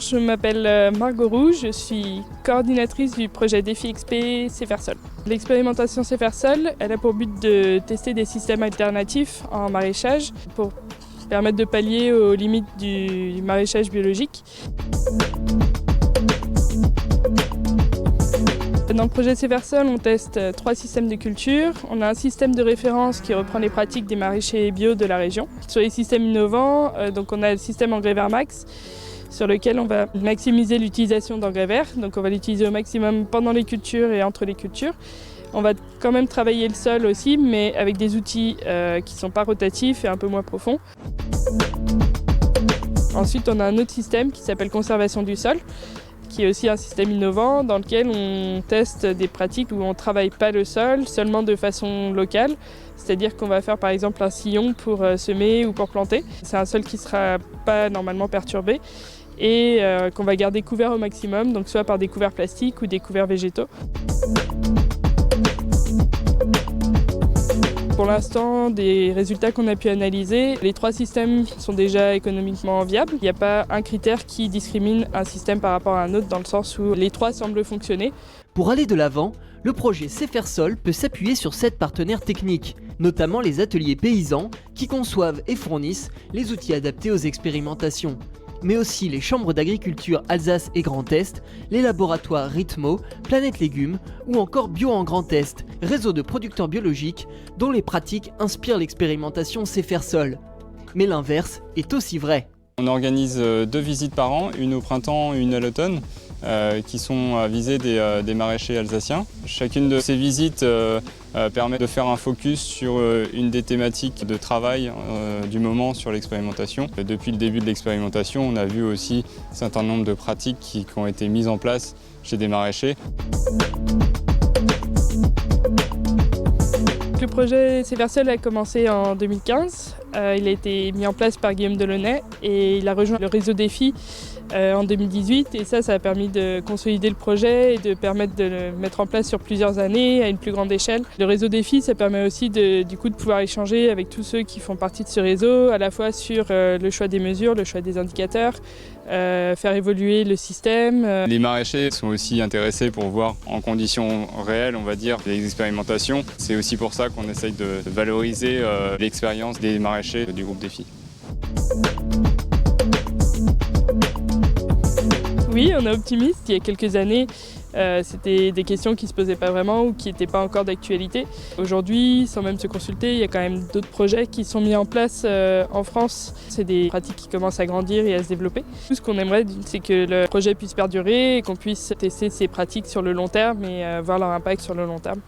je m'appelle Margot Roux, je suis coordinatrice du projet Défi XP CFR-Sol. L'expérimentation CFR-Sol, elle a pour but de tester des systèmes alternatifs en maraîchage pour permettre de pallier aux limites du maraîchage biologique. Dans le projet CFR-Sol, on teste 3 systèmes de culture. On a un système de référence qui reprend les pratiques des maraîchers bio de la région. Sur les systèmes innovants, donc on a le système engrais vert max, sur lequel on va maximiser l'utilisation d'engrais verts. Donc on va l'utiliser au maximum pendant les cultures et entre les cultures. On va quand même travailler le sol aussi, mais avec des outils qui ne sont pas rotatifs et un peu moins profonds. Ensuite, on a un autre système qui s'appelle conservation du sol, qui est aussi un système innovant dans lequel on teste des pratiques où on ne travaille pas le sol, seulement de façon locale. C'est-à-dire qu'on va faire par exemple un sillon pour semer ou pour planter. C'est un sol qui ne sera pas normalement perturbé et qu'on va garder couvert au maximum, donc soit par des couverts plastiques ou des couverts végétaux. Pour l'instant, des résultats qu'on a pu analyser, les 3 systèmes sont déjà économiquement viables. Il n'y a pas un critère qui discrimine un système par rapport à un autre, dans le sens où les 3 semblent fonctionner. Pour aller de l'avant, le projet CFR-Sol peut s'appuyer sur 7 partenaires techniques, notamment les ateliers paysans qui conçoivent et fournissent les outils adaptés aux expérimentations, mais aussi les chambres d'agriculture Alsace et Grand Est, les laboratoires Rythmo, Planète Légumes ou encore Bio en Grand Est, réseau de producteurs biologiques dont les pratiques inspirent l'expérimentation CFR-Sol. Mais l'inverse est aussi vrai. On organise 2 visites par an, une au printemps, une à l'automne, qui sont à viser des maraîchers alsaciens. Chacune de ces visites permet de faire un focus sur une des thématiques de travail du moment sur l'expérimentation. Depuis le début de l'expérimentation, on a vu aussi un certain nombre de pratiques qui ont été mises en place chez des maraîchers. Le projet CFR-Sol a commencé en 2015. Il a été mis en place par Guillaume Delaunay et il a rejoint le réseau Défi en 2018. Et ça a permis de consolider le projet et de permettre de le mettre en place sur plusieurs années à une plus grande échelle. Le réseau Défi, ça permet aussi de pouvoir échanger avec tous ceux qui font partie de ce réseau, à la fois sur le choix des mesures, le choix des indicateurs, faire évoluer le système. Les maraîchers sont aussi intéressés pour voir en conditions réelles, on va dire, les expérimentations. C'est aussi pour ça qu'on essaye de valoriser l'expérience des maraîchers du groupe Défi. Oui, on est optimiste. Il y a quelques années, c'était des questions qui ne se posaient pas vraiment ou qui n'étaient pas encore d'actualité. Aujourd'hui, sans même se consulter, il y a quand même d'autres projets qui sont mis en place en France. C'est des pratiques qui commencent à grandir et à se développer. Tout ce qu'on aimerait, c'est que le projet puisse perdurer et qu'on puisse tester ces pratiques sur le long terme et voir leur impact sur le long terme.